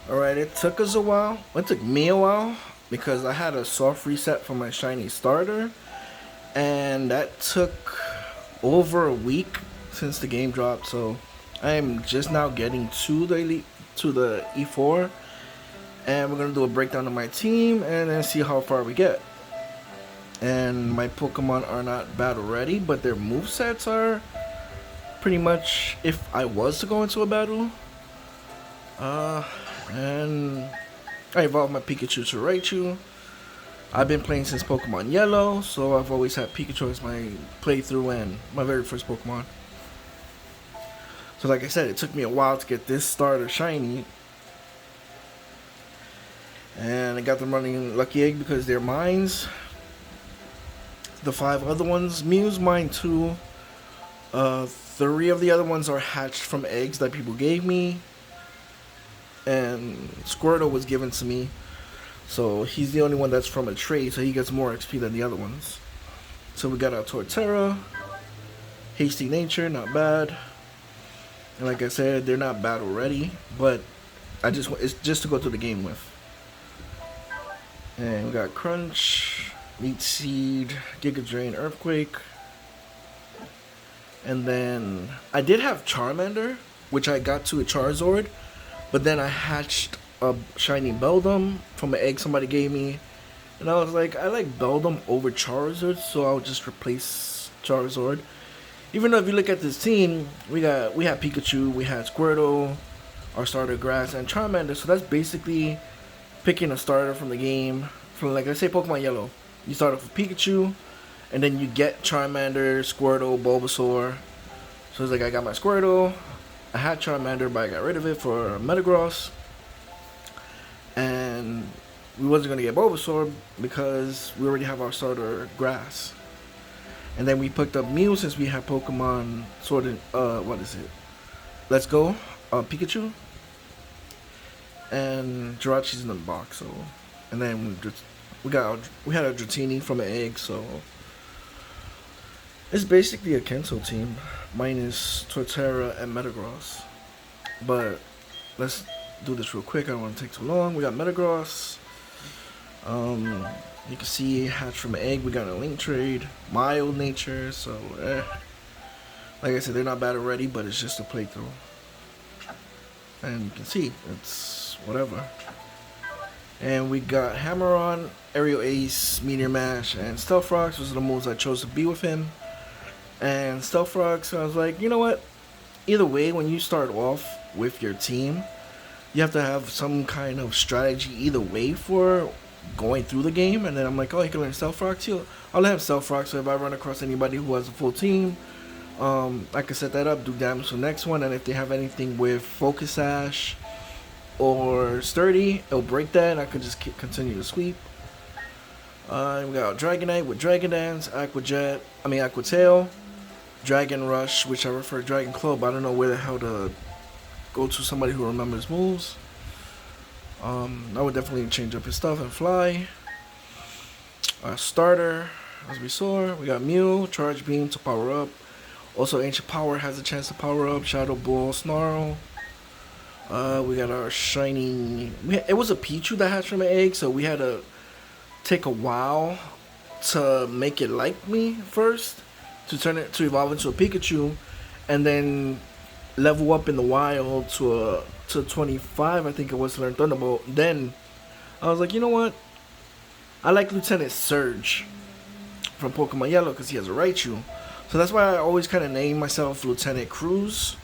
Alright, it took us a while. It took me a while because I had a soft reset for my shiny starter, and that took over a week since the game dropped. So I am just now getting to the elite, to the E4, and we're gonna do a breakdown of my team and then see how far we get. And my Pokemon are not battle ready, but their move sets are pretty much if I was to go into a battle. And I evolved my Pikachu to Raichu. I've been playing since Pokemon Yellow, so I've always had Pikachu as my playthrough and my very first Pokemon. So like I said, it took me a while to get this starter shiny. And I got them running Lucky Egg because they're mines. The 5 other ones, Mew's mine too. 3 of the other ones are hatched from eggs that people gave me. And Squirtle was given to me. So he's the only one that's from a trade, so he gets more XP than the other ones. So we got our Torterra, Hasty Nature, not bad. And like I said, they're not battle ready, but it's just to go through the game with. And we got Crunch, Meat Seed, Giga Drain, Earthquake. And then I did have Charmander, which I got to a Charizard, but then I hatched a shiny Beldum from an egg somebody gave me, and I was like, I like Beldum over Charizard, so I'll just replace Charizard. Even though if you look at this team, we had Pikachu, we had Squirtle, our starter Grass, and Charmander. So that's basically picking a starter from the game. From like let's say Pokemon Yellow, you start off with Pikachu, and then you get Charmander, Squirtle, Bulbasaur. So it's like I got my Squirtle, I had Charmander, but I got rid of it for Metagross. And we wasn't going to get Bulbasaur because we already have our starter Grass. And then we picked up Mew since we have Pokemon Sword and, what is it? Let's Go, Pikachu. And Jirachi's in the box, so. And then we had a Dratini from an egg, so. It's basically a Kento team, minus Torterra and Metagross. But let's do this real quick. I don't want to take too long. We got Metagross. You can see hatched from an egg. We got a link trade, mild nature. So, like I said, they're not battle ready, but it's just a playthrough. And you can see it's whatever. And we got Hammer-On, Aerial Ace, Meteor Mash, and Stealth Rocks. Those are the moves I chose to be with him. And Stealth Rocks, I was like, you know what? Either way, when you start off with your team, you have to have some kind of strategy either way for going through the game. And then I'm like, oh, he can learn Stealth Rocks. I'll let him Stealth Rocks. So if I run across anybody who has a full team, I can set that up, do damage to the next one. And if they have anything with Focus Sash or Sturdy, it'll break that. And I could just continue to sweep. We got Dragonite with Dragon Dance, Aqua Tail, Dragon Rush, which I refer to Dragon Claw, but I don't know where the hell to go to somebody who remembers moves. I would definitely change up his stuff and fly. Starter, as we saw, we got Mew, Charge Beam to power up. Also, Ancient Power has a chance to power up. Shadow Ball, Snarl. We got our shiny. It was a Pichu that hatched from an egg, so we had to take a while to make it like me first, to evolve into a Pikachu, and then level up in the wild to 25, I think it was, to learn Thunderbolt. Then I was like, you know what? I like Lieutenant Surge from Pokemon Yellow because he has a Raichu. So that's why I always kind of name myself Lieutenant Cruz.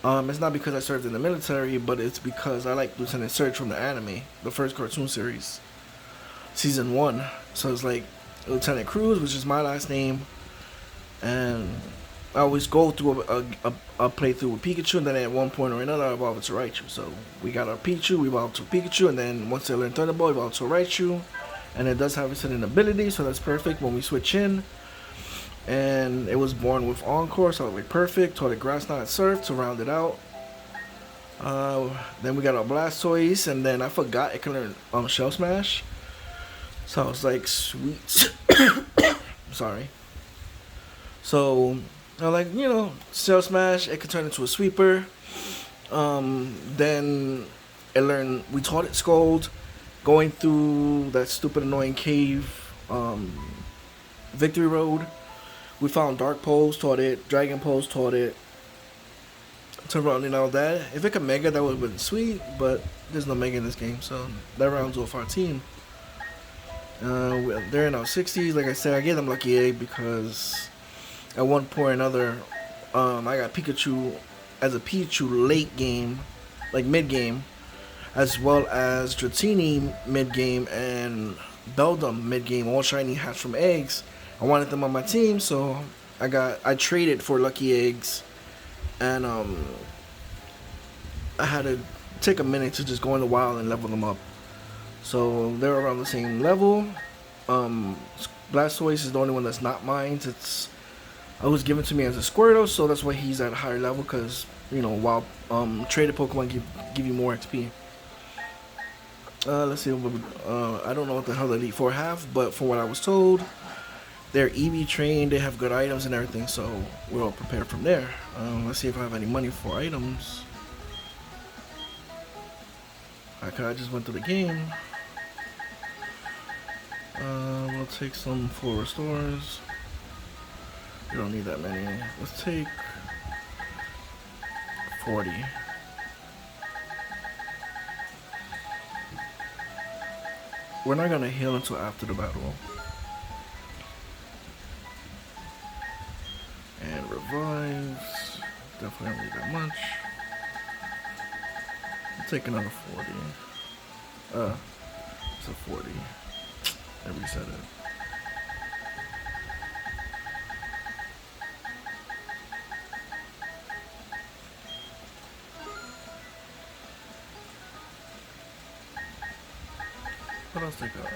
It's not because I served in the military, but it's because I like Lieutenant Surge from the anime, the first cartoon series, season 1. So it's like Lieutenant Cruz, which is my last name, and I always go through a playthrough with Pikachu, and then at one point or another I evolve it to Raichu. So we got our Pichu, we evolve to Pikachu, and then once they learn Thunderbolt, evolve to Raichu. And it does have a certain ability, so that's perfect when we switch in. And it was born with Encore, so it was like perfect. Taught it Grass Knot Surf to round it out. Then we got our Blastoise, and then I forgot it can learn Shell Smash. So I was like, sweet. Sorry. So I was like, Shell Smash, it could turn into a sweeper. Then It learned. We taught it Scold, going through that stupid annoying cave, Victory Road. We found Dark Pose, taught it. Dragon Pose, taught it. To rounding out that, if it could mega, that would have been sweet. But there's no mega in this game, so that rounds off our team. They're in our 60s. Like I said, I gave them Lucky Egg because at one point or another, I got Pikachu as a Pikachu late game, like mid game, as well as Dratini mid game and Beldum mid game, all shiny hatched from eggs. I wanted them on my team, so I traded for Lucky Eggs, and I had to take a minute to just go in the wild and level them up. So they're around the same level. Blastoise is the only one that's not mine. It was given to me as a Squirtle, so that's why he's at a higher level. Because while traded Pokemon give you more XP. Let's see. I don't know what the hell the Elite Four have, but from what I was told, they're EV trained. They have good items and everything, so we're all prepared from there. Let's see if I have any money for items. I just went through the game. We'll take some full restores. We don't need that many. Let's take 40. We're not gonna heal until after the battle. And revives. Definitely don't need that much. We'll take another 40. It's a 40. I reset it. What else they got?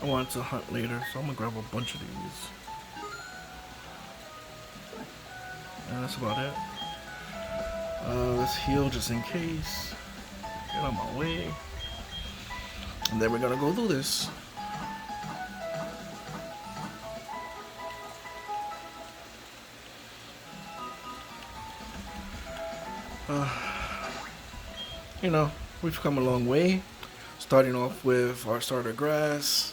I wanted to hunt later, so I'm gonna grab a bunch of these. And that's about it. Let's heal just in case. Get out of my way. And then we're gonna go do this. We've come a long way. Starting off with our starter grass,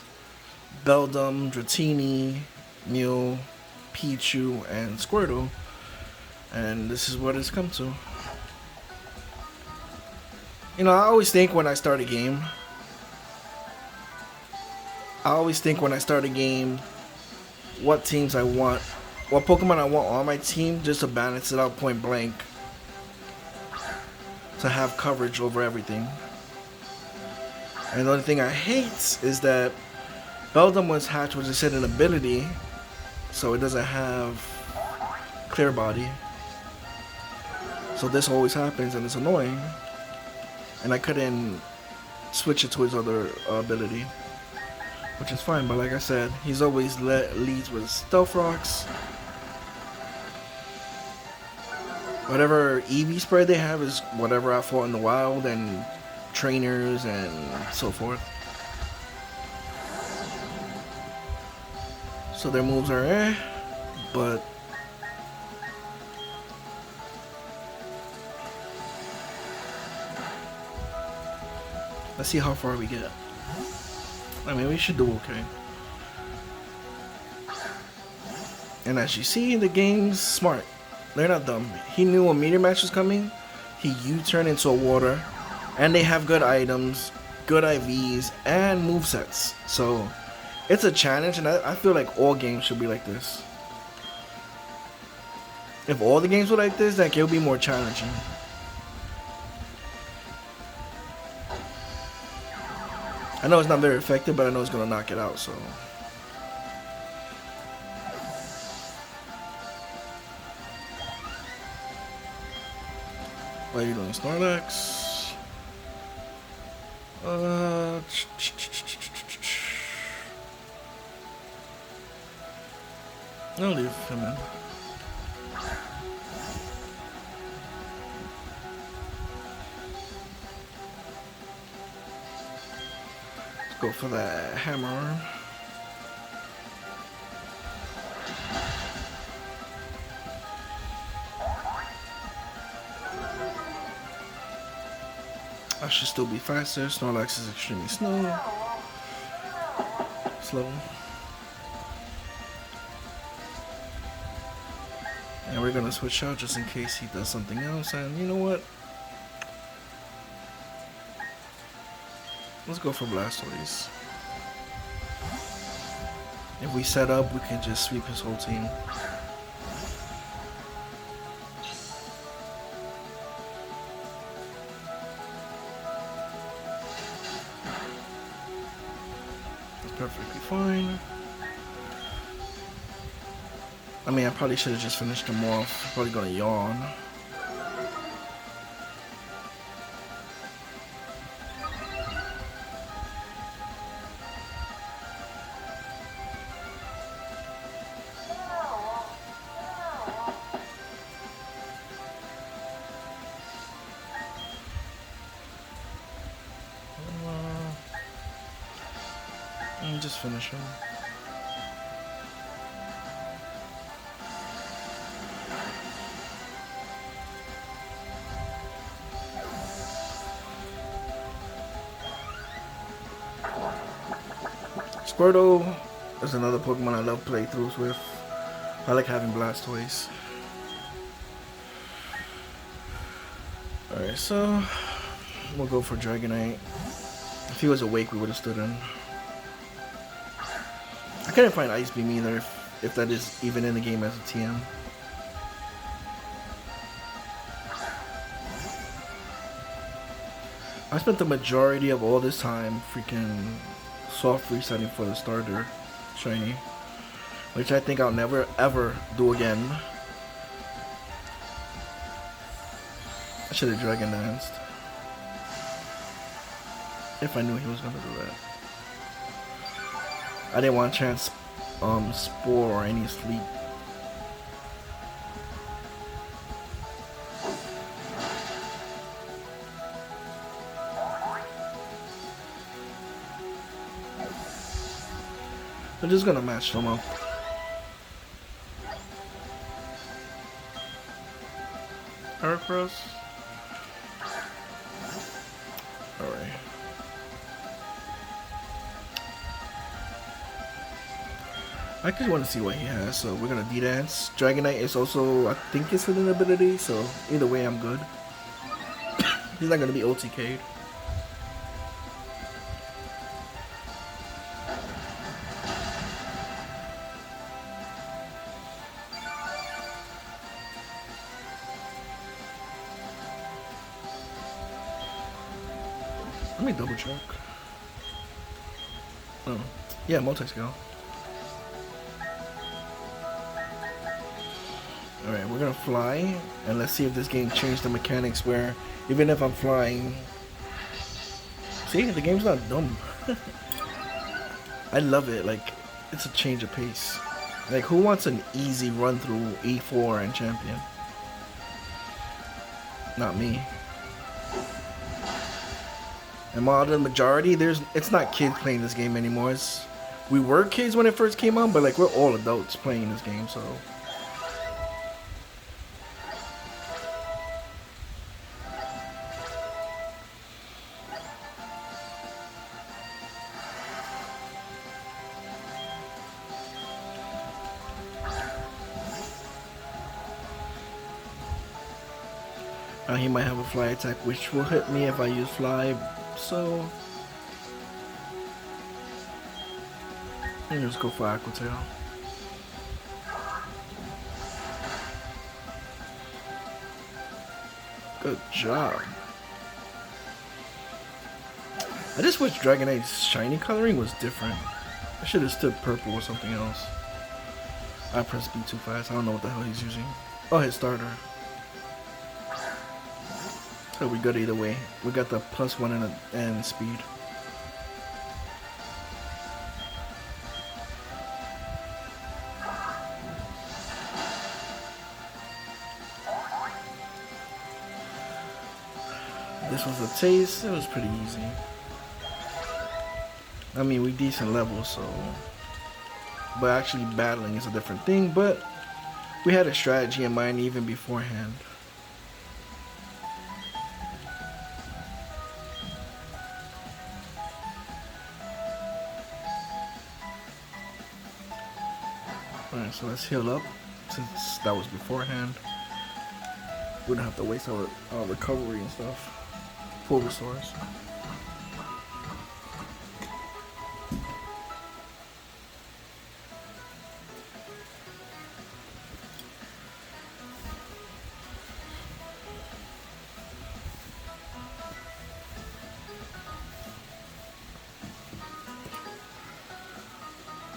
Beldum, Dratini, Mew, Pichu, and Squirtle. And this is what it's come to. I always think when I start a game, what teams I want, what Pokemon I want on my team, just to balance it out point blank. To have coverage over everything. And the only thing I hate is that Beldum was hatched with just an ability, so it doesn't have clear body. So this always happens and it's annoying. And I couldn't switch it to his other ability, which is fine, but like I said, he's always leads with Stealth Rocks. Whatever EV spread they have is whatever I fought in the wild and trainers and so forth. So their moves are but let's see how far we get. I mean, we should do okay. And as you see, the game's smart. They're not dumb. He knew a meteor match was coming. He U-turned into a water. And they have good items, good IVs, and movesets. So, it's a challenge, and I feel like all games should be like this. If all the games were like this, then it'll be more challenging. I know it's not very effective, but I know it's going to knock it out, so... What are you doing, Snorlax? I'll leave him in. Let's go for that hammer. I should still be faster. Snorlax is extremely slow. And we're gonna switch out just in case he does something else. And you know what? Let's go for Blastoise. If we set up, we can just sweep his whole team. That's perfectly fine. I mean, I probably should have just finished him off. Probably gonna yawn. Just finish him. Squirtle is another Pokemon I love playthroughs with. I like having Blastoise. Alright, so we'll go for Dragonite. If he was awake, we would have stood in. I couldn't find Ice Beam either, if that is even in the game as a TM. I spent the majority of all this time freaking soft resetting for the starter shiny, which I think I'll never ever do again. I should have Dragon Danced if I knew he was gonna do that. I didn't want to chance Spore or any Sleep. I'm just gonna match them up. Heracross. Alright. I just want to see what he has, so we're gonna D-Dance. Dragonite is also, I think, his hidden ability, so either way I'm good. He's not gonna be OTK'd. Let me double check. Oh, yeah, multi-scale. Alright, we're gonna fly, and let's see if this game changed the mechanics where, even if I'm flying... See, the game's not dumb. I love it, like, it's a change of pace. Like, who wants an easy run through E4 and Champion? Not me. And while the majority, it's not kids playing this game anymore. We were kids when it first came out, but like we're all adults playing this game, so. He might have a fly attack, which will hit me if I use fly. So, let's go for Aqua Tail. Good job. I just wish Dragonite's shiny coloring was different. I should have stood purple or something else. I pressed B too fast. I don't know what the hell he's using. Oh, his starter. So we good either way. We got the +1 and speed. This was a taste. It was pretty easy. I mean, we decent level, so. But actually battling is a different thing. But we had a strategy in mind even beforehand. Alright, so let's heal up. Since that was beforehand, we don't have to waste our recovery and stuff. Full restores.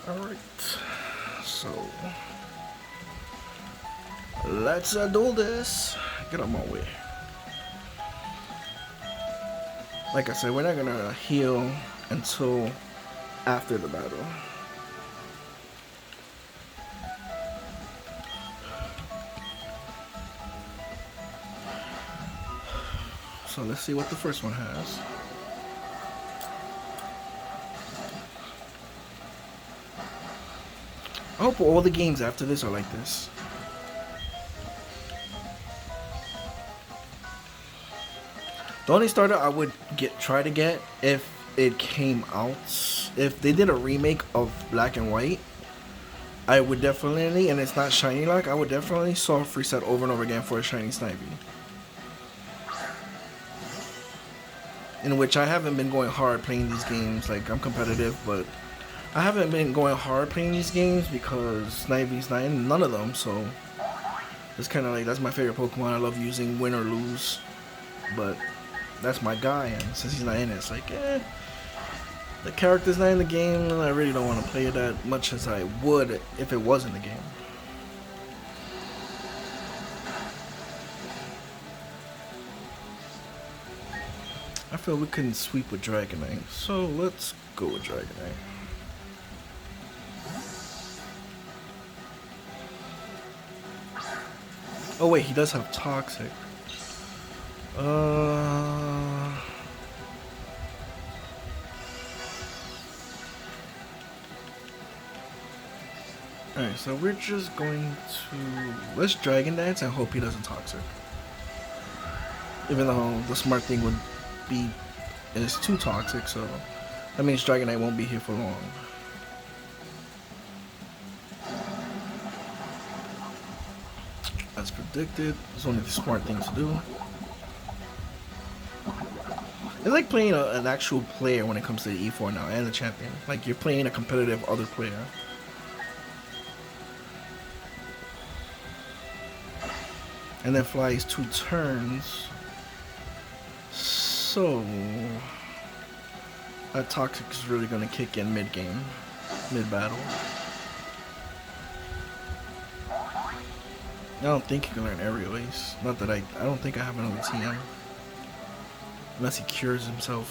Alright, so let's do this. Get on my way. Like I said, we're not gonna heal until after the battle. So let's see what the first one has. I hope all the games after this are like this. The only starter I would try to get if it came out, if they did a remake of Black and White, I would definitely, and it's not shiny like, I would definitely soft reset over and over again for a shiny Snivy. In which I haven't been going hard playing these games, like I'm competitive, but I haven't been going hard playing these games because Snivy's not in none of them, so it's kind of like, that's my favorite Pokemon. I love using win or lose, but that's my guy, and since he's not in it, it's like, the character's not in the game, and I really don't want to play it that much as I would if it was in the game. I feel we couldn't sweep with Dragonite, so let's go with Dragonite. Oh wait, he does have Toxic. Alright, so we're just going to... Let's Dragon Dance and hope he doesn't Toxic. Even though the smart thing would be... It's too Toxic, so... That means Dragonite won't be here for long. As predicted, it's only the smart thing to do. It's like playing an actual player when it comes to the E4 now, and the champion. Like, you're playing a competitive other player. And then flies 2 turns. So... that Toxic is really going to kick in mid-game. Mid-battle. I don't think he can learn Aerial Ace. Not that I don't think I have another TM. Unless he cures himself.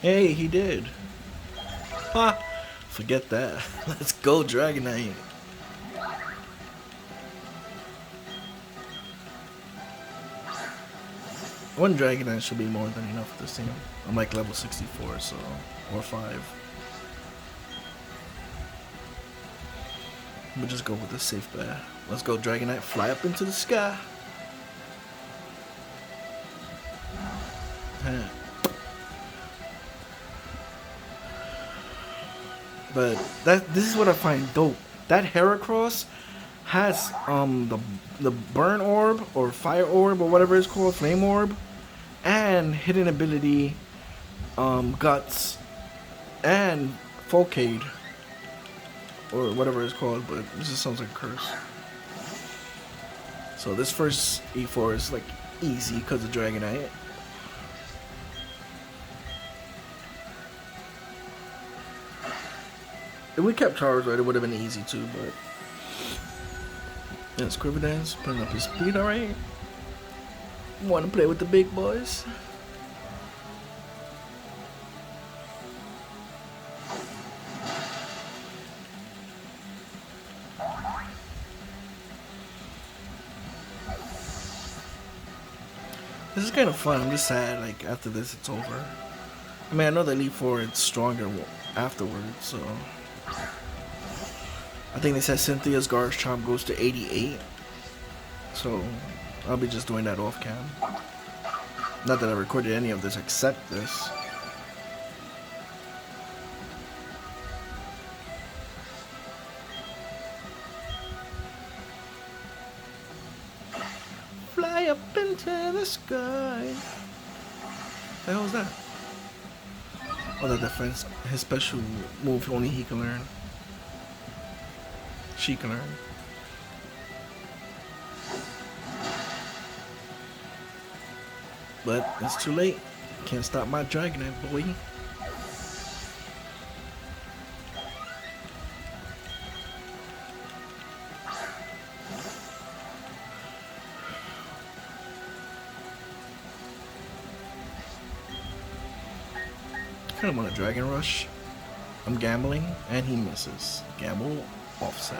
Hey, he did. Ha! Forget that. Let's go, Dragonite. One Dragonite should be more than enough this team. I'm like level 64, so... or 5. We'll just go with the safe bet. Let's go, Dragonite. Fly up into the sky. But this is what I find dope. That Heracross has the burn orb or fire orb or whatever it's called, flame orb, and hidden ability, guts, and Folcade or whatever it's called. But this just sounds like a curse. So this first E4 is like easy because of Dragonite. If we kept Charizard, it would have been easy too, but... Yeah, Scribbledance, putting up his speed, alright. Want to play with the big boys? This is kind of fun. I'm just sad, like, after this, it's over. I mean, I know the Elite Four is stronger afterwards, so... I think they said Cynthia's Garchomp goes to 88. So, I'll be just doing that off cam. Not that I recorded any of this except this. fly up into the sky. The hell is that? Oh, the defense, his special move only he can learn. She can learn. But it's too late. Can't stop my Dragonite, boy. I kind of want a Dragon Rush. I'm gambling, and he misses. Gamble, offset.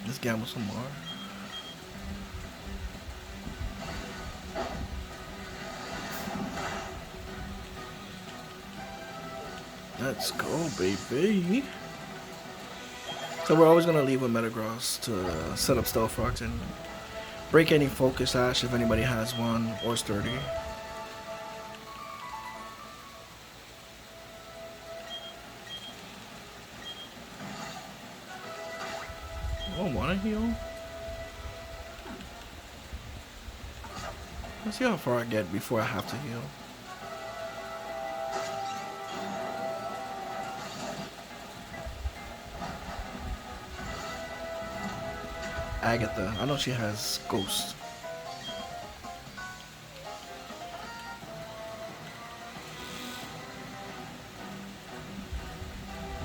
Let's gamble some more. Let's go, baby. So we're always gonna leave with Metagross to set up Stealth Rocks and break any Focus Sash if anybody has one, or Sturdy. Oh, wanna heal? Let's see how far I get before I have to heal. Agatha. I know she has Ghost.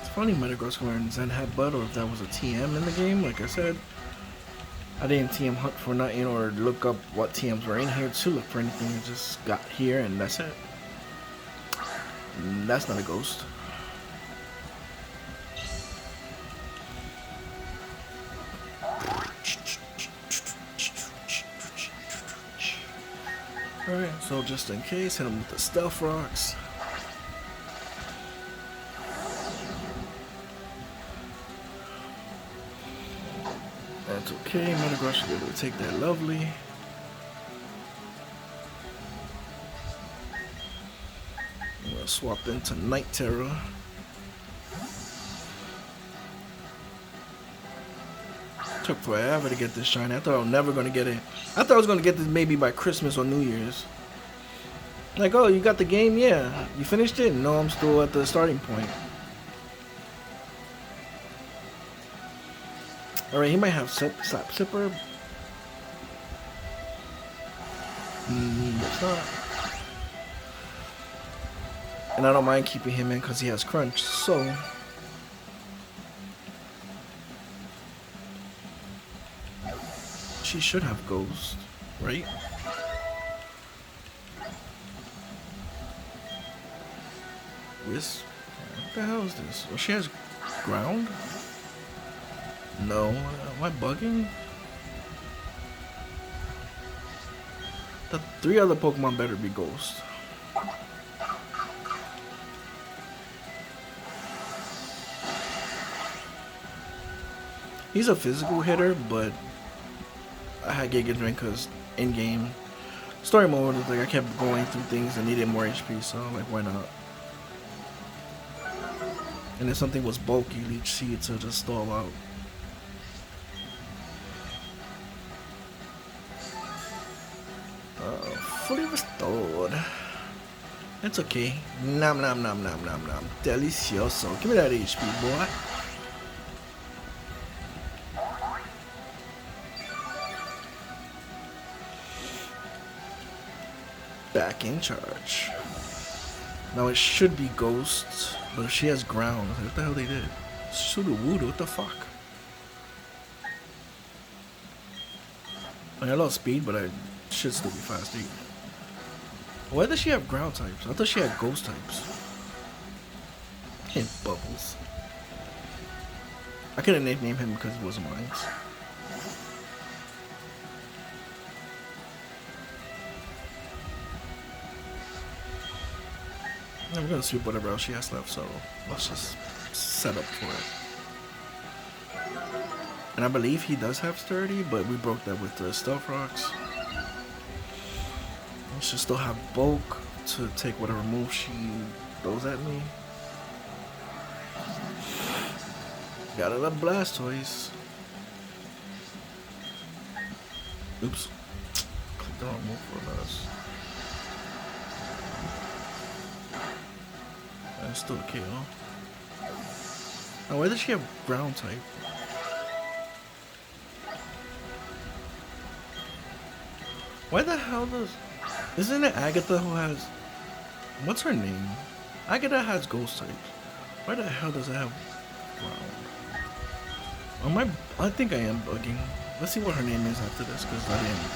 It's funny Metagross can learn Zen Headbutt, or if that was a TM in the game. Like I said, I didn't TM hunt for nothing or look up what TMs were in here to look for anything. I just got here and that's it. That's not a Ghost. Alright, so just in case, hit him with the Stealth Rocks. That's okay, Metagross should be able to take that lovely. I'm gonna swap into Night Terror. Took forever to get this shiny. I thought I was never gonna get it. I thought I was gonna get this maybe by Christmas or New Year's. Like, oh, you got the game? Yeah. You finished it? No, I'm still at the starting point. Alright, he might have Sap Sipper. It's not. And I don't mind keeping him in because he has Crunch, so. She should have Ghost, right? Wisp? What the hell is this? Oh, she has Ground? No. Am I bugging? The 3 other Pokemon better be Ghost. He's a physical hitter, but I had Giga Drain because in game story mode, like I kept going through things and needed more HP, so I'm like, why not? And if something was bulky, Leech Seed to just stall out. Fully restored. That's okay. Nom nom nom nom nom nom. Delicioso. Give me that HP, boy. Back in charge. Now it should be Ghost, but if she has Ground, what the hell they did? Sudowoodo, what the fuck? I lost speed, but I should still be fast. Why does she have Ground types? I thought she had Ghost types. And Bubbles. I couldn't name him because it wasn't mine. I'm gonna sweep whatever else she has left, so let's just set up for it. And I believe he does have Sturdy, but we broke that with the Stealth Rocks. I should still have Bulk to take whatever move she throws at me. Gotta love Blastoise. Oops. Click the wrong move for us. That's still a KO. Now, why does she have ground type? Why the hell does... Isn't it Agatha who has... What's her name? Agatha has ghost types. Why the hell does it have ground? I think I am bugging. Let's see what her name is after this, because I didn't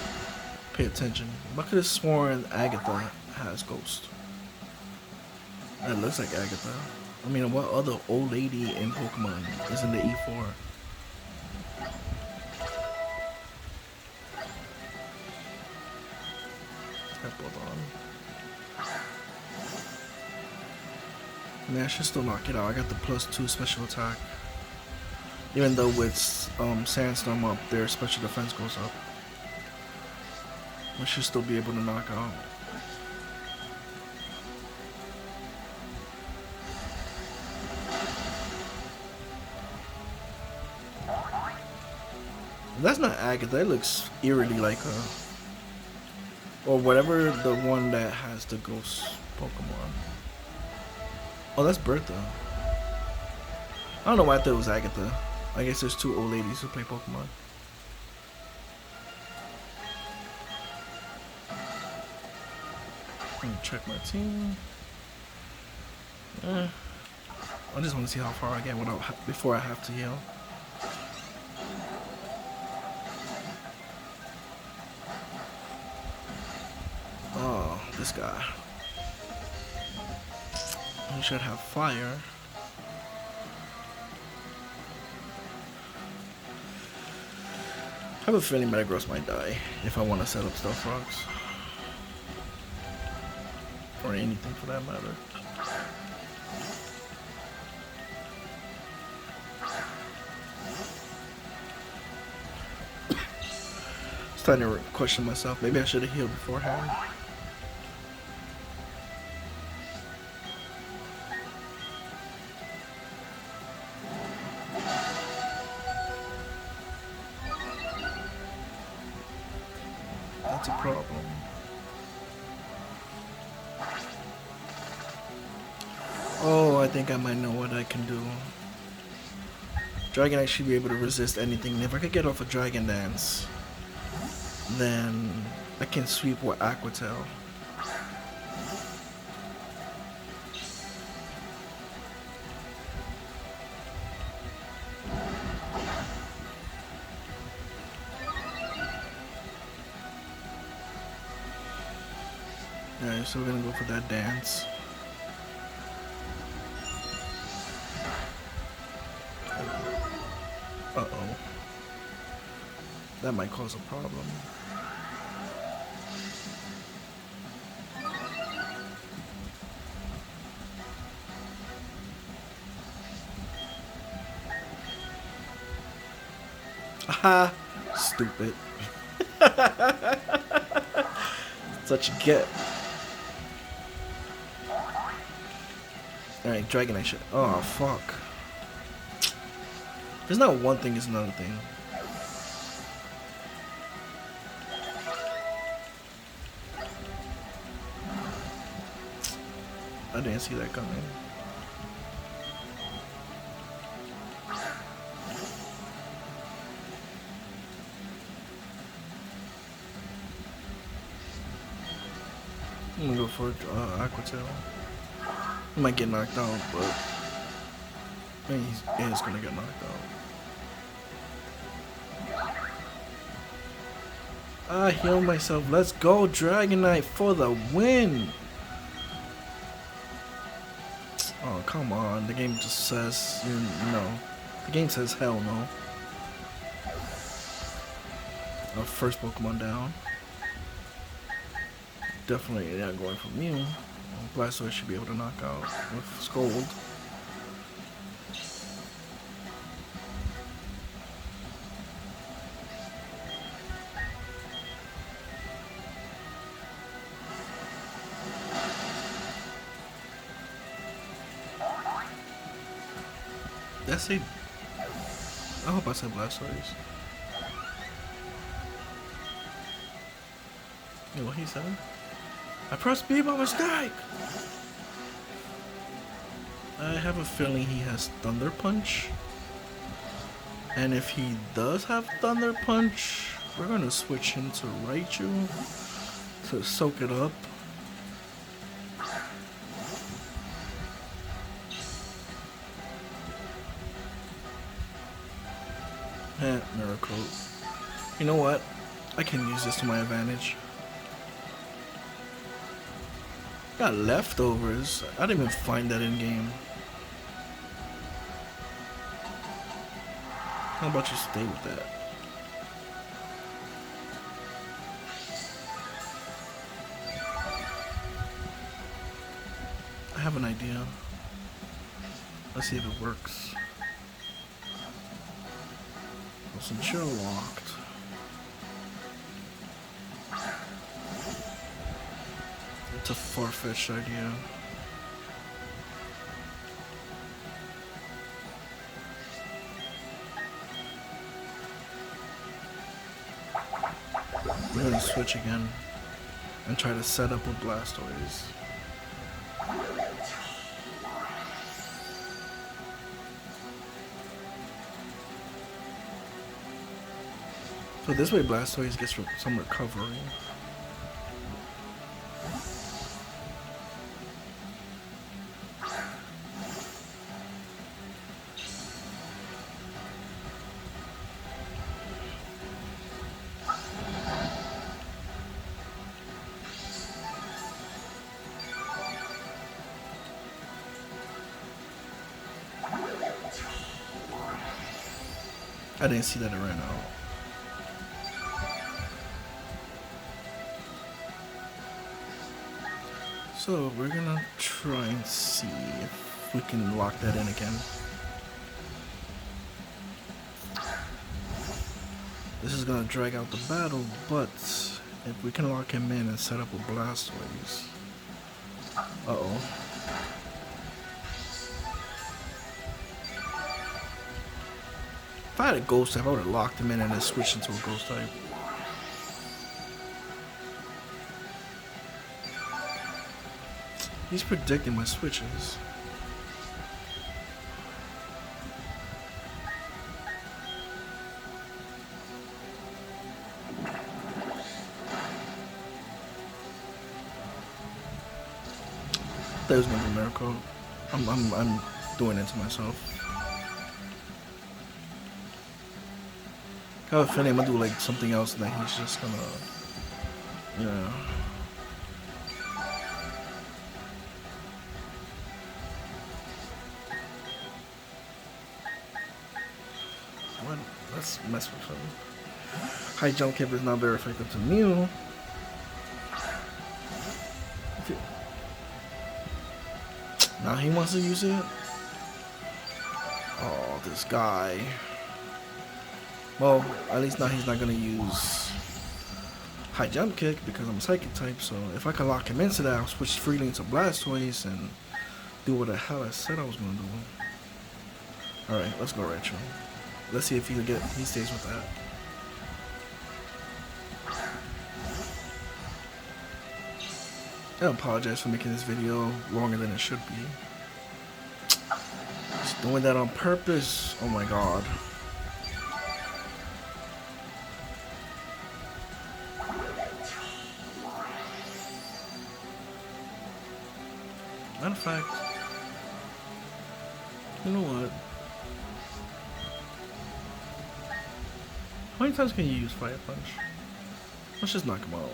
pay attention. I could have sworn Agatha has ghost. That looks like Agatha. I mean, what other old lady in Pokemon is in the E4? Man, I should still knock it out. I got the +2 special attack. Even though with Sandstorm up, their special defense goes up. I should still be able to knock out. That's not Agatha. It looks eerily like her. Or whatever the one that has the ghost Pokemon. Oh, that's Bertha. I don't know why I thought it was Agatha. I guess there's two old ladies who play Pokemon. Let me check my team. I just want to see how far I get before I have to heal. Oh, this guy. He should have fire. I have a feeling Metagross might die if I want to set up Stealth Rocks. Or anything for that matter. Starting to question myself. Maybe I should have healed beforehand. That's a problem. Oh, I think I might know what I can do. Dragonite should be able to resist anything. If I could get off a Dragon Dance, then I can sweep with Aqua Tail. Alright, so we're gonna go for that dance. Uh-oh. That might cause a problem. Aha! Stupid. Such a get. Alright, Dragonite shit. Oh, fuck. There's not one thing, it's another thing. I didn't see that coming. I'm gonna go for Aqua Tail. He might get knocked out, but I think he is gonna get knocked out. I healed myself. Let's go, Dragonite, for the win! Oh, come on. The game just says no. The game says hell no. Our first Pokemon down. Definitely not going for Mew. Blastoise should be able to knock out with Scold. That's it. I hope I said Blastoise. You know what he said? I pressed B by mistake! I have a feeling he has Thunder Punch. And if he does have Thunder Punch, we're gonna switch into Raichu to soak it up. Miracle. You know what? I can use this to my advantage. Got leftovers. I didn't even find that in game. How about you stay with that? I have an idea. Let's see if it works. Well, since you're locked, it's a far-fetched idea. We're gonna switch again and try to set up with Blastoise. So this way Blastoise gets some recovery. I didn't see that it ran out. So we're gonna try and see if we can lock that in again. This is gonna drag out the battle, but if we can lock him in and set up a Blastoise. Uh-oh. If I had a Ghost type, I would have locked him in and then switched into a Ghost type. He's predicting my switches. There's gonna be a miracle. I'm doing it to myself. I have a feeling I'm gonna do like something else and then he's just gonna, you know. What? Let's mess with him. High jump kick is not very effective to Mew. Now he wants to use it. Oh, this guy. Well, at least now he's not gonna use high jump kick because I'm a psychic type. So if I can lock him into that, I'll switch freely into Blastoise and do what the hell I said I was gonna do. All right, let's go Raichu. Let's see if he stays with that. I apologize for making this video longer than it should be. Just doing that on purpose. Oh my god. Matter of fact, you know what? How many times can you use Fire Punch? Let's just knock him out.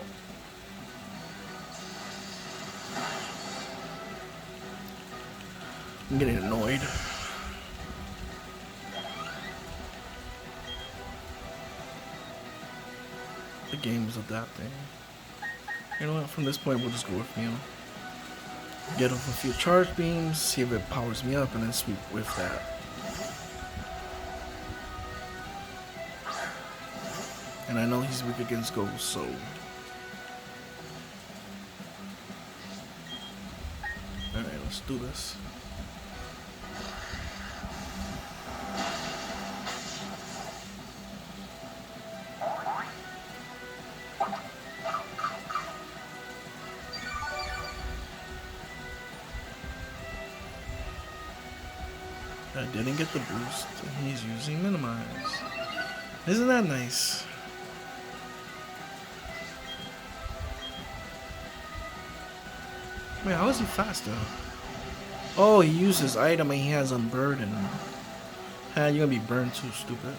I'm getting annoyed. The game is adapting. You know what? From this point, we'll just go with Mew. Get off a few charge beams, see if it powers me up, and then sweep with that. And I know he's weak against Ghost, so alright, let's do this. didn't get the boost. He's using minimize. Isn't that nice? Wait, how is he faster? Oh, he used his item and he has unburden. Ah, you're gonna be burned too, stupid.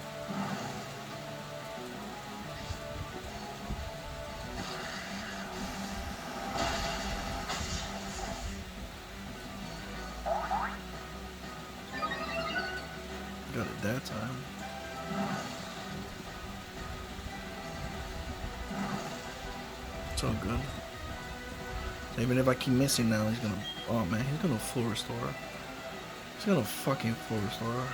Got it that time. It's all good. Even if I keep missing now, he's gonna... Oh man, he's gonna full restore. He's gonna fucking full restore.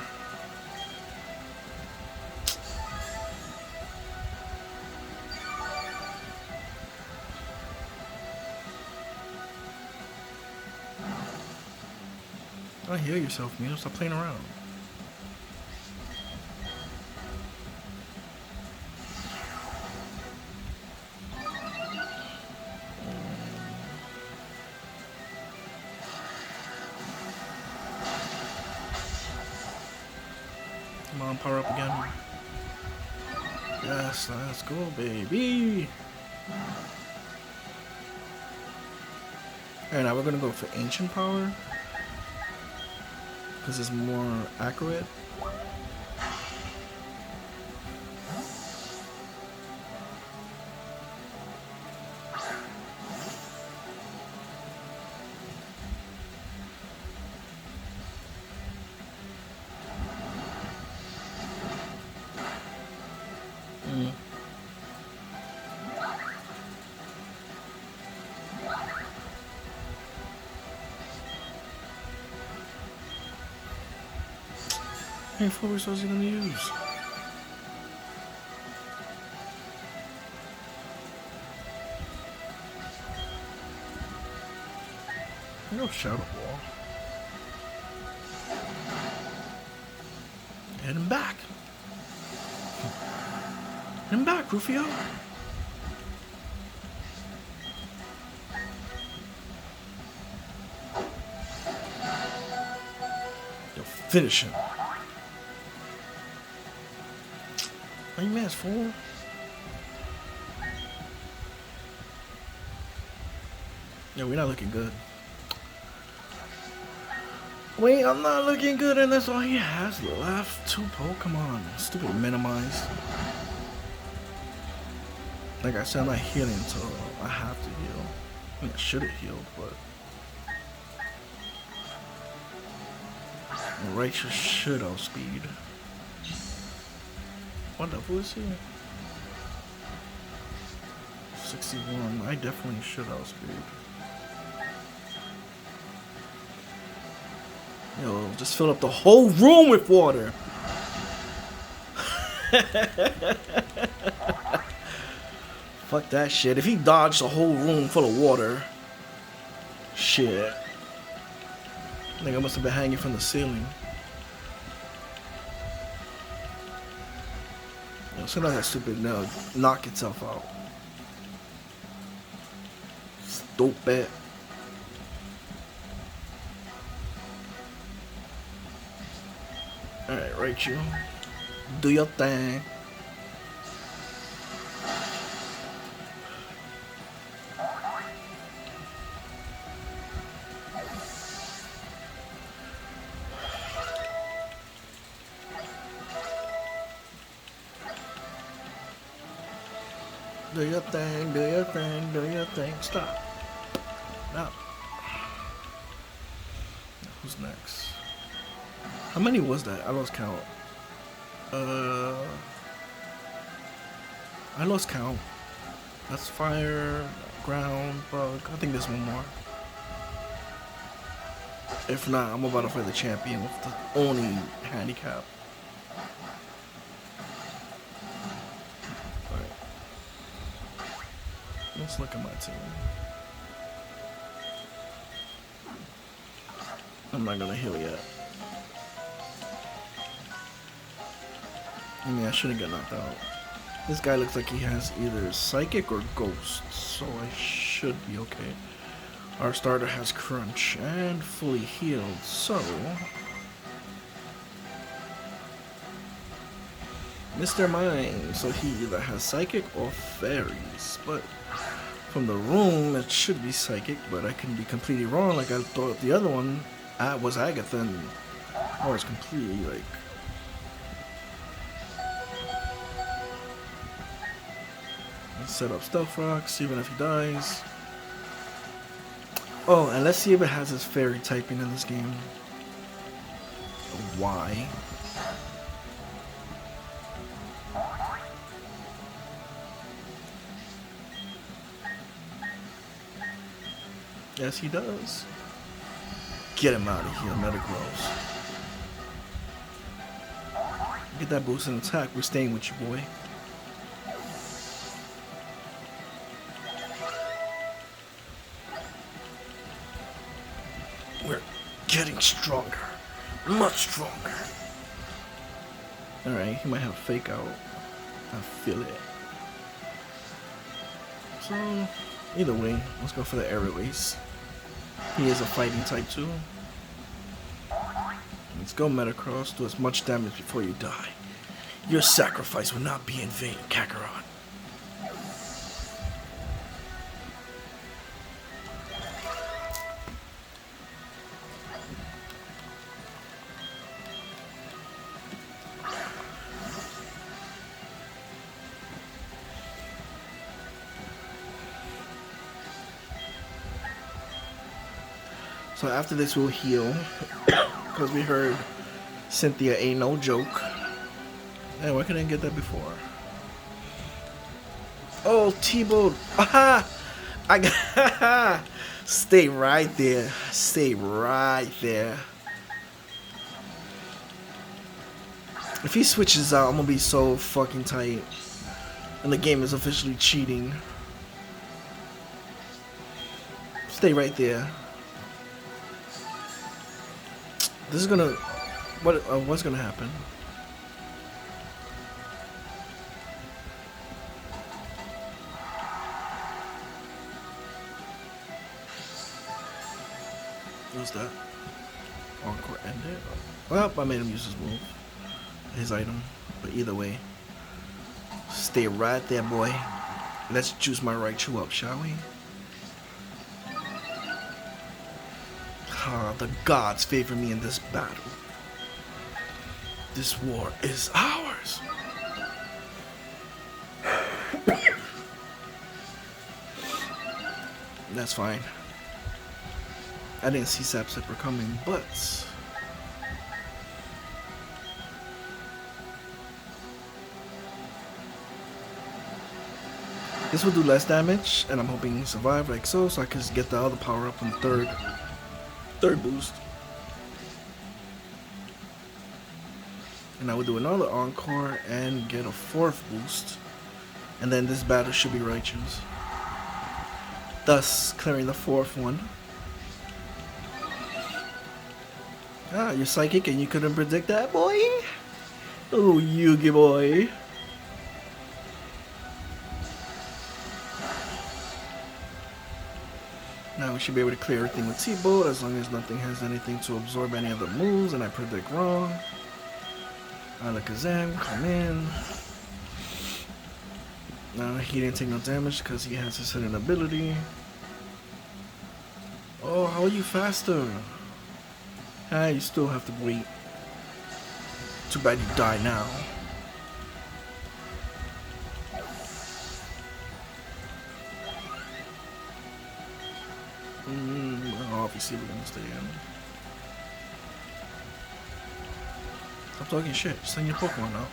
Oh, heal yourself, Mio. Stop playing around. Come on, power up again. Yes, let's go, baby. Alright, now we're gonna go for ancient power. Because it's more accurate. Hey, what resource are you gonna use? No shadow wall. Heading back. Heading back, Rufio. Yo, finish him. Are you mad fool? Yo, we're not looking good. Wait, I'm not looking good, and that's all he has left. 2 Pokemon. Stupid minimize. Like I said, I'm not healing until I have to heal. I mean, I should have healed, but Righteous should outspeed. What level is he? 61. I definitely should outspeed. Yo, just fill up the whole room with water. Fuck that shit. If he dodged a whole room full of water, shit. I think I must have been hanging from the ceiling. Yo, sometimes that stupid knock itself out. Stupid. Alright, right, you. Do your thing. Do your thing, do your thing, do your thing. Stop. Now. Who's next? How many was that? I lost count. I lost count. That's fire, ground, bug. I think there's one more. If not, I'm about to fight the champion with the only handicap. Alright. Let's look at my team. I'm not gonna heal yet. I mean, I shouldn't get knocked out. This guy looks like he has either Psychic or Ghost, so I should be okay. Our starter has Crunch and fully healed, so Mr. Mime. So he either has psychic or fairies. But from the room, it should be psychic, but I can be completely wrong. Like I thought the other one was Agatha, and or it's completely like. Let's set up Stealth Rocks, even if he dies. Oh, and let's see if it has his fairy typing in this game. Why? Yes, he does. Get him out of here, Metagross. Get that boost in attack. We're staying with you, boy. We're getting stronger. Much stronger. Alright, he might have fake out. I feel it. So, either way, let's go for the air release. He is a fighting type too. Let's go Metacross, do as much damage before you die. Your sacrifice will not be in vain, Kakarot. So after this we'll heal, because we heard Cynthia ain't no joke. Hey, why couldn't I get that before? Oh, T-Boat! Aha! I got Stay right there. Stay right there. If he switches out, I'm gonna be so fucking tight. And the game is officially cheating. Stay right there. This is gonna... what's gonna happen? What's that? Encore ended? Well, I made him use his move. His item. But either way. Stay right there, boy. Let's juice my Raichu up, shall we? Ah, the gods favor me in this battle. This war is ours. That's fine. I didn't see Sap Zipper coming, but this will do less damage, and I'm hoping he survive like so I can get the other power up on third boost. And I will do another encore and get a fourth boost. And then this battle should be Raichu's. Thus clearing the fourth one. Ah, you're psychic and you couldn't predict that, boy? Oh, Yugi boy. Now we should be able to clear everything with T-Bolt as long as nothing has anything to absorb any of the moves and I predict wrong. Alakazam, come in. No, he didn't take no damage because he has his hidden ability. Oh, how are you faster? Ah, you still have to wait. Too bad you die now. Well, obviously we're gonna stay in. Stop talking shit. Send your Pokemon out.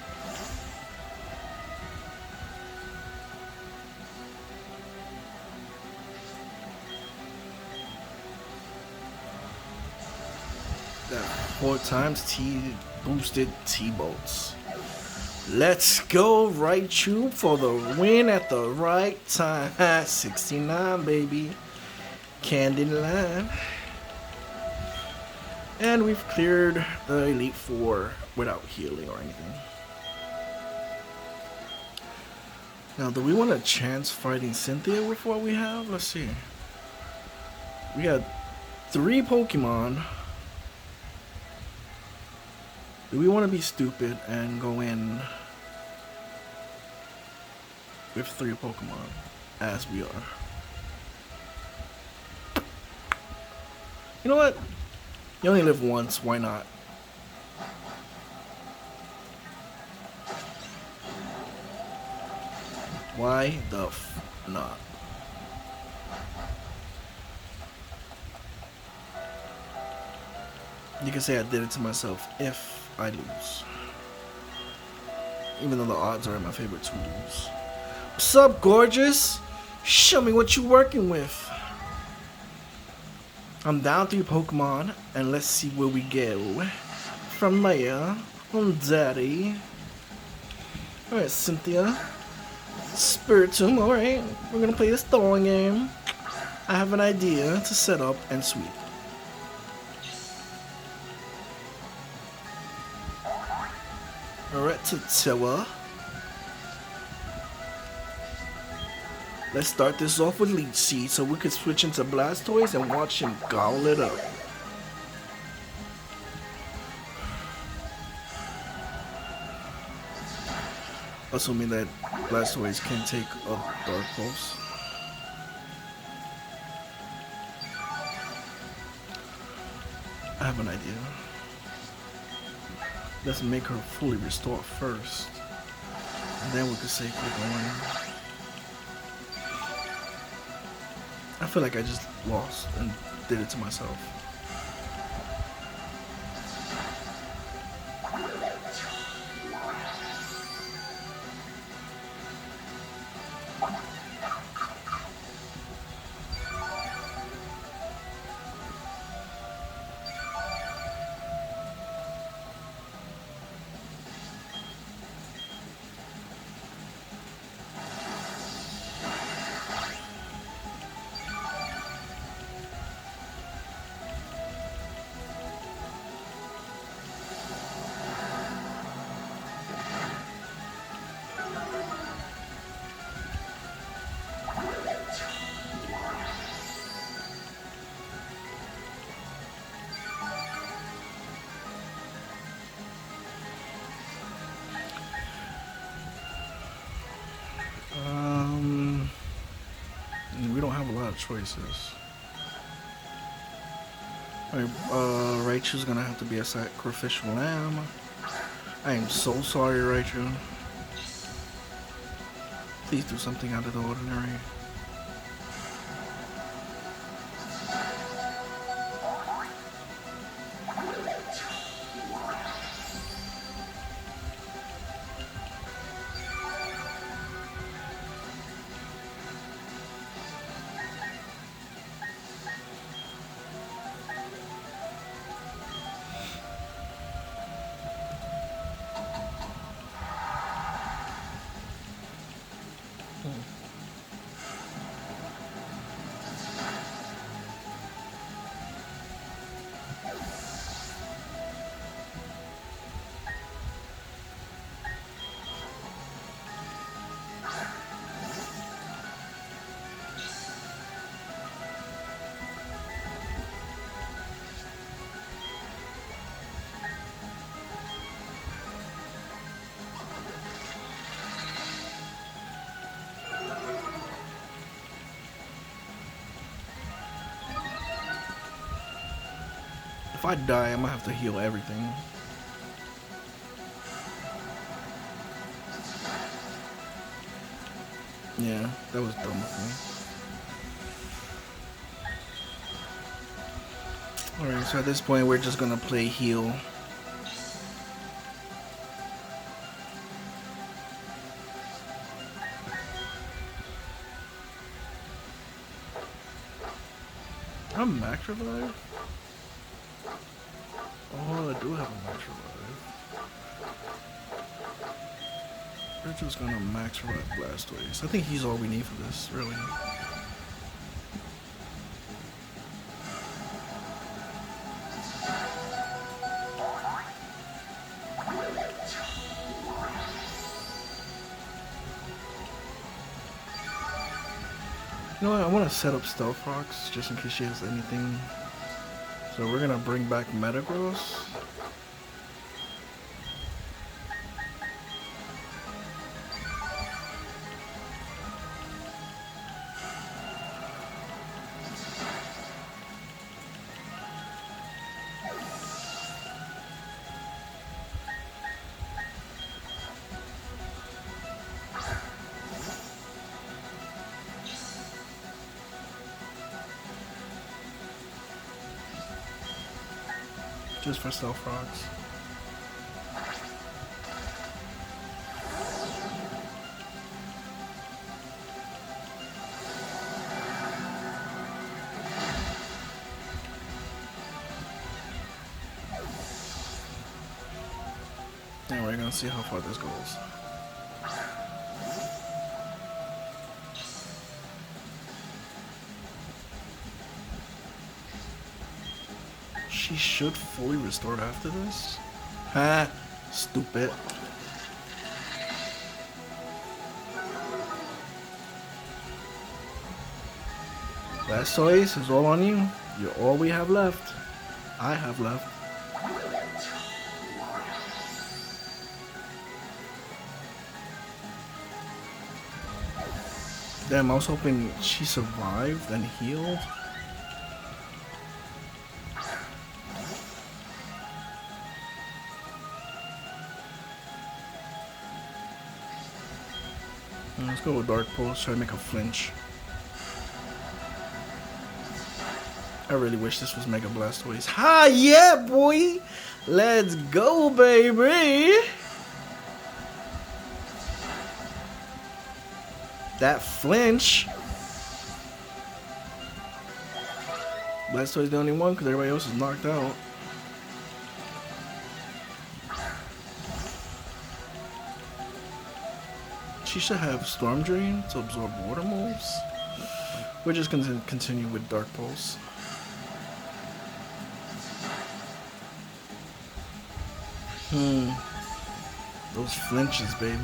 That 4 times boosted T-Bolts. Let's go, Raichu, for the win at the right time. 69, baby. Candy line. And we've cleared the Elite Four without healing or anything. Now, do we want a chance fighting Cynthia with what we have? Let's see. We got 3 Pokemon. Do we want to be stupid and go in with 3 Pokemon, as we are. You know what? You only live once, why not? Why the not? You can say I did it to myself if I lose. Even though the odds are in my favor to lose. What's up, gorgeous? Show me what you working with. I'm down 3 Pokemon, and let's see where we go. From there, Daddy. Alright, Cynthia. Spiritomb, alright. We're gonna play this throwing game. I have an idea to set up and sweep. Alright, Cynthia. Let's start this off with Leech Seed so we can switch into Blastoise and watch him gobble it up. Assuming that Blastoise can take a Dark Pulse. I have an idea. Let's make her fully restore first. And then we can say we're going. I feel like I just lost and did it to myself. We don't have a lot of choices. Alright, Raichu's gonna have to be a sacrificial lamb. I am so sorry, Raichu. Please do something out of the ordinary. If I die, I'm gonna have to heal everything. Yeah, that was dumb of me. Alright, so at this point, we're just gonna play heal. I'm max revive? Oh, I do have a max revive. We're just gonna max revive Blastoise. I think he's all we need for this, really. You know what, I want to set up Stealth Rocks just in case she has anything. So we're gonna bring back Metagross. Just for stealth rocks. And we're gonna see how far this goes. She should fully restore after this. Ha! Stupid. Blastoise is all on you. You're all we have left. I have left. Damn, I was hoping she survived and healed. Let's go with Dark Pulse, try to make a flinch. I really wish this was Mega Blastoise. Ha! Yeah, boy! Let's go, baby! That flinch. Blastoise the only one because everybody else is knocked out. She should have Storm Drain to absorb water moves. We're just going to continue with Dark Pulse. Those flinches, baby.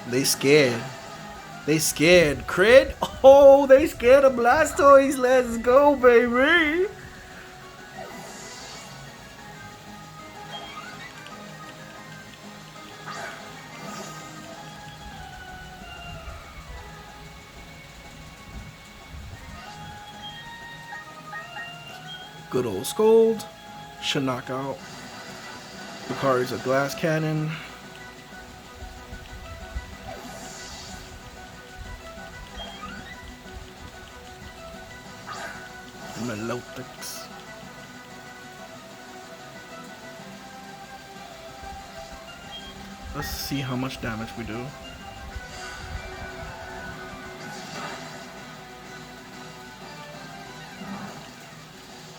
They scared. They scared. Crit? Oh, they scared of Blastoise. Let's go, baby. Good old Scold. Should knock out. Lucario's a Glass Cannon. Melotix. Let's see how much damage we do.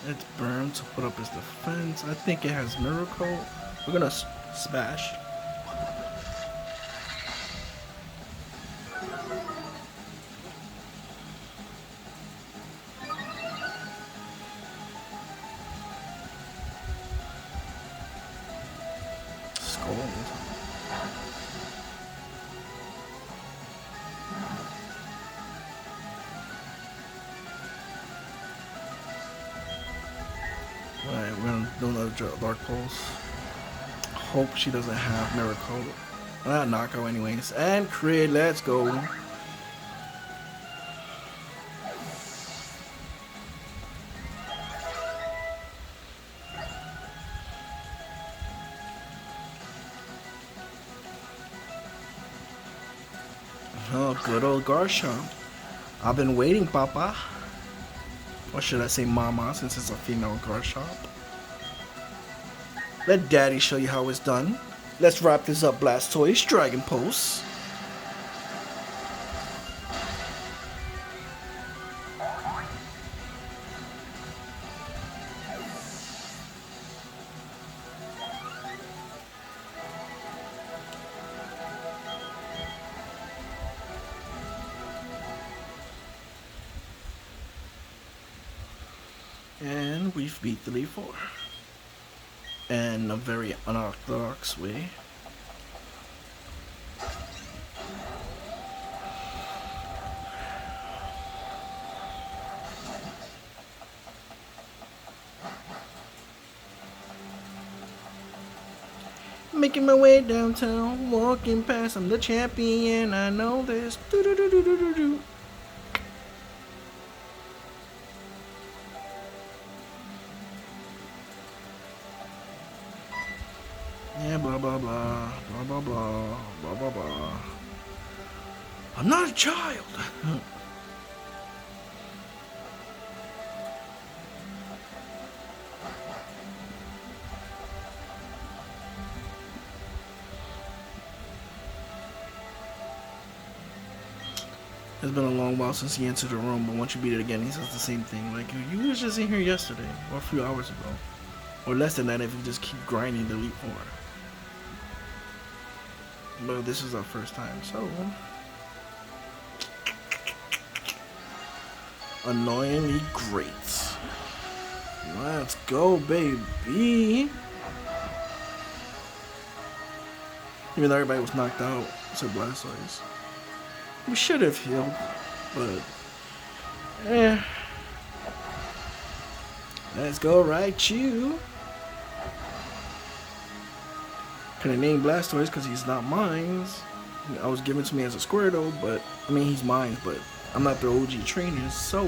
It's burned to put up his defense. I think it has Mirror Coat. We're gonna smash. Alright, we're gonna do another Dark Pulse. Hope she doesn't have Mirror Coat. Not knockout anyways. And crit, let's go. Oh, good old Garchomp. I've been waiting, Papa. Or should I say Mama, since it's a female Garchomp. Let Daddy show you how it's done. Let's wrap this up, Blastoise. Dragon Pulse. And we've beat the Leaf 4. In a very unorthodox way. Making my way downtown, walking past, I'm the champion, I know this. Do-do-do-do-do-do. Yeah, blah blah blah, blah blah blah, blah blah blah. I'm not a child. It's been a long while since he entered the room, but once you beat it again, he says the same thing. Like, you was just in here yesterday, or a few hours ago. Or less than that if you just keep grinding the Elite Four. But this is our first time, so... Annoyingly great. Let's go, baby. Even though everybody was knocked out, except Blastoise. We should have healed, but... Let's go, Raichu. Couldn't name Blastoise because he's not mine. I was given to me as a Squirtle, but... I mean, he's mine, but I'm not the OG trainer, so...